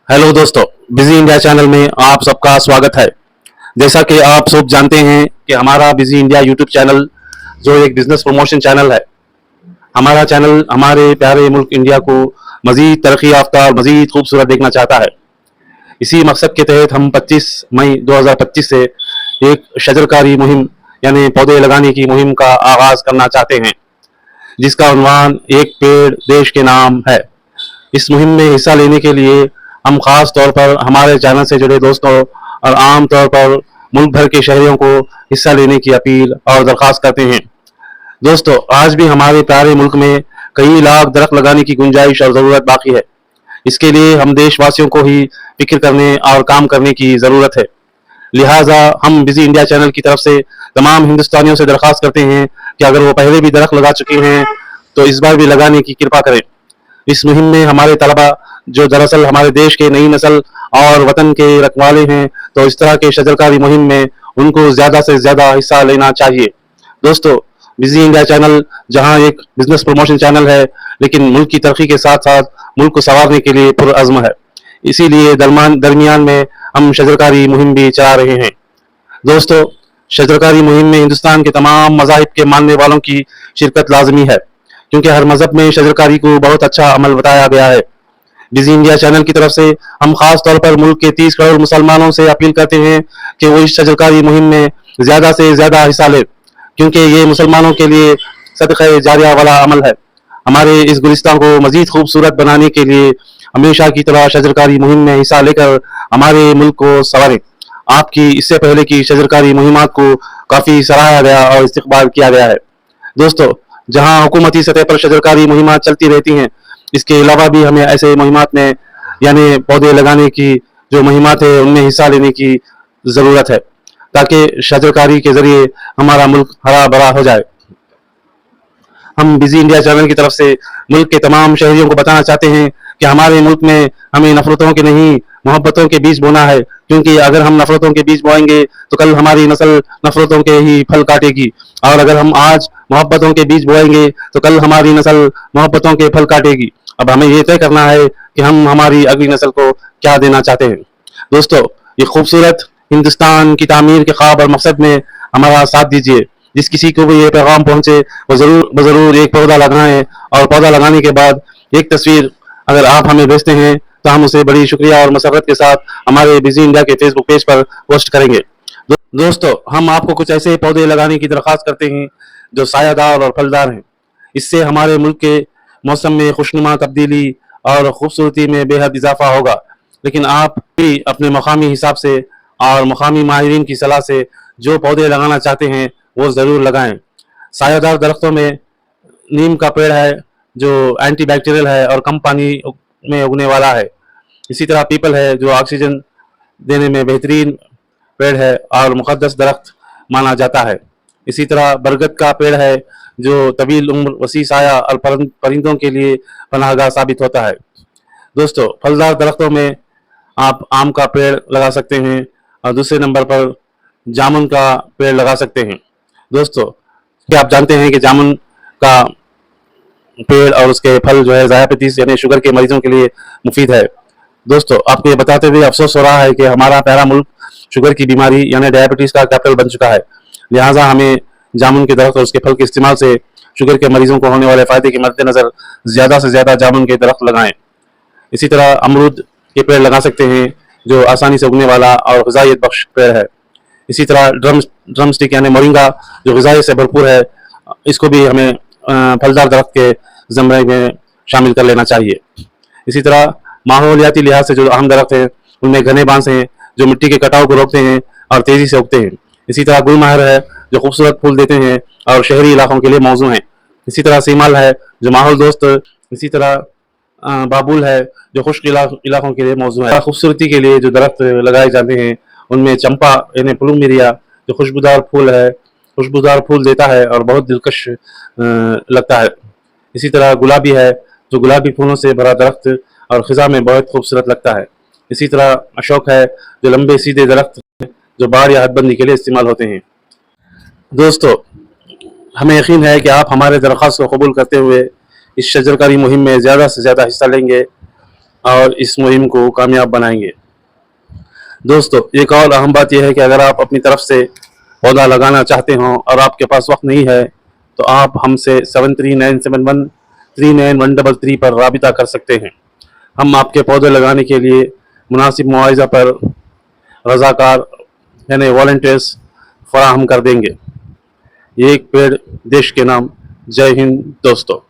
Hello दोस्तों, busy India channel में आप सबका स्वागत है। जैसा कि आप सब जानते हैं कि हमारा बिजी इंडिया यूट्यूब चैनल जो एक बिजनेस प्रमोशन चैनल है, हमारा चैनल हमारे प्यारे मुल्क इंडिया को मजीद तरक्की याफ्ता और मजीद खूबसूरत देखना चाहता है। इसी मकसद के तहत हम 25 मई 2025 से एक शजरकारी मुहिम यानी पौधे लगाने की मुहिम का आगाज करना चाहते हैं, जिसका उन्वान एक पेड़ देश के नाम है। इस मुहिम में हिस्सा लेने के लिए हम खास तौर पर हमारे चैनल से जुड़े दोस्तों और आम तौर पर मुल्क भर के शहरियों को हिस्सा लेने की अपील और दरख्वास्त करते हैं। दोस्तों, आज भी हमारे प्यारे मुल्क में कई लाख दरख्त लगाने की गुंजाइश और ज़रूरत बाकी है। इसके लिए हम देशवासियों को ही फिक्र करने और काम करने की ज़रूरत है। लिहाजा हम बिजी इंडिया चैनल की तरफ से तमाम हिंदुस्तानियों से दरख्वास्त करते हैं कि अगर वो पहले भी दरख्त लगा चुके हैं तो इस बार भी लगाने की कृपा करें। इस मुहिम में हमारे तलबा जो दरअसल हमारे देश के नई नस्ल और वतन के रखवाले हैं, तो इस तरह के शजरकारी मुहिम में उनको ज़्यादा से ज़्यादा हिस्सा लेना चाहिए। दोस्तों, बिजी इंडिया चैनल जहां एक बिजनेस प्रमोशन चैनल है, लेकिन मुल्क की तरक्की के साथ साथ मुल्क को संवारने के लिए पुरअज़्म है। इसीलिए दरमियान में हम शजरकारी मुहिम भी चला रहे हैं। दोस्तों, शजरकारी मुहिम में हिंदुस्तान के तमाम मज़ाहिब के मानने वालों की शिरकत लाजमी है, क्योंकि हर मजहब में शजरकारी को बहुत अच्छा अमल बताया गया है। बिजी इंडिया चैनल की तरफ से हम खास तौर पर मुल्क के 30 करोड़ मुसलमानों से अपील करते हैं कि वो इस शजरकारी मुहिम में ज़्यादा से ज़्यादा हिस्सा लें, क्योंकि ये मुसलमानों के लिए सदक़ा जारिया वाला अमल है। हमारे इस गुलिस्तान को मज़ीद खूबसूरत बनाने के लिए हमेशा की तरह शजरकारी मुहिम में हिस्सा लेकर हमारे मुल्क को संवारें। आपकी इससे पहले की शजरकारी मुहिमात को काफ़ी सराहा गया और इस्तकबाल किया गया है। दोस्तों, जहां हुकूमती सतह पर शजरकारी मुहिमात चलती रहती हैं, इसके अलावा भी हमें ऐसे मुहिमात में यानी पौधे लगाने की जो मुहिमात है उनमें हिस्सा लेने की ज़रूरत है, ताकि शजरकारी के ज़रिए हमारा मुल्क हरा भरा हो जाए। हम बिजी इंडिया चैनल की तरफ से मुल्क के तमाम शहरियों को बताना चाहते हैं कि हमारे मुल्क में हमें नफरतों के नहीं मोहब्बतों के बीज बोना है, क्योंकि अगर हम नफरतों के बीज बोएंगे तो कल हमारी नस्ल नफरतों के ही फल काटेगी, और अगर हम आज मोहब्बतों के बीज बोएंगे तो कल हमारी नस्ल मोहब्बतों के फल काटेगी। अब हमें ये तय करना है कि हम हमारी अगली नस्ल को क्या देना चाहते हैं। दोस्तों, ये खूबसूरत हिंदुस्तान की तामीर के ख्वाब और मकसद में हमारा साथ दीजिए। जिस किसी को भी ये पैगाम पहुंचे वो ज़रूर एक पौधा लगाएं, और पौधा लगाने के बाद एक तस्वीर अगर आप हमें भेजते हैं तो हम उसे बड़ी शुक्रिया और मसरत के साथ हमारे बिजी इंडिया के फेसबुक पेज पर पोस्ट करेंगे। दोस्तों, हम आपको कुछ ऐसे पौधे लगाने की दरख्वास्त करते हैं जो सायादार और फलदार हैं। इससे हमारे मुल्क के मौसम में खुशनुमा तब्दीली और खूबसूरती में बेहद इजाफा होगा। लेकिन आप भी अपने मकामी हिसाब से और मकामी माहिरीन की सलाह से जो पौधे लगाना चाहते हैं वो ज़रूर लगाएं। सायादार दरख्तों में नीम का पेड़ है जो एंटी बैक्टीरियल है और कम पानी में उगने वाला है। इसी तरह पीपल है जो ऑक्सीजन देने में बेहतरीन पेड़ है और मुक़द्दस दरख्त माना जाता है। इसी तरह बरगद का पेड़ है जो तवील उम्र, वसी साया और परिंदों के लिए पनाहगाह साबित होता है। दोस्तों, फलदार दरख्तों में आप आम का पेड़ लगा सकते हैं और दूसरे नंबर पर जामुन का पेड़ लगा सकते हैं। दोस्तों, क्या आप जानते हैं कि जामुन का पेड़ और उसके फल जो है ज़ायापतीस यानी शुगर के मरीजों के लिए मुफीद है। दोस्तों, आपको ये बताते हुए अफसोस हो रहा है कि हमारा प्यारा मुल्क शुगर की बीमारी यानी डायबिटीज़ का कैपिटल बन चुका है। लिहाजा हमें जामुन के दरख्त और उसके फल के इस्तेमाल से शुगर के मरीजों को होने वाले फ़ायदे के मद्देनज़र ज़्यादा से ज़्यादा जामुन के दरख्त लगाएं। इसी तरह अमरूद के पेड़ लगा सकते हैं जो आसानी से उगने वाला और ग़िज़ाइयत बख्श पेड़ है। इसी तरह ड्रम स्टिक यानी मोरिंगा जो ग़िज़ाई से भरपूर है, इसको भी हमें फलदार दरख्त के ज़मरे में शामिल कर लेना चाहिए। इसी तरह माहौलियाती लिहाज से जो अहम दरख्त हैं उनमें घने बांस हैं जो मिट्टी के कटाव को रोकते हैं और तेज़ी से उगते हैं। इसी तरह गुलमहर है जो खूबसूरत फूल देते हैं और शहरी इलाकों के लिए मौजू हैं। इसी तरह सीमाल है जो माहौल दोस्त। इसी तरह बाबुल है जो खुश्क इलाकों के लिए मौजू है। खूबसूरती के लिए जो दरख्त लगाए जाते हैं उनमें चंपा यानी प्लूमेरिया जो खुशबूदार फूल देता है और बहुत दिलकश लगता है। इसी तरह गुलाबी है जो गुलाबी फूलों से भरा दरख्त और ख़िज़ा में बहुत खूबसूरत लगता है। इसी तरह अशोक है जो लंबे सीधे दरख्त जो बाड़ या हदबंदी के लिए इस्तेमाल होते हैं। दोस्तों, हमें यकीन है कि आप हमारे दरख्वास्त को कबूल करते हुए इस शजरकारी मुहिम में ज़्यादा से ज़्यादा हिस्सा लेंगे اور اس مہم کو کامیاب بنائیں گے۔ دوستو ایک اور اہم بات یہ ہے کہ اگر آپ اپنی طرف سے پودا لگانا چاہتے ہوں اور آپ کے پاس وقت نہیں ہے تو آپ ہم سے 7397139133 پر رابطہ کر سکتے ہیں۔ ہم آپ کے پودے لگانے کے لیے مناسب معاوضہ پر رضاکار یعنی والنٹیئرز فراہم کر دیں گے۔ یہ ایک پیڑ دیش کے نام۔ جے ہند دوستو۔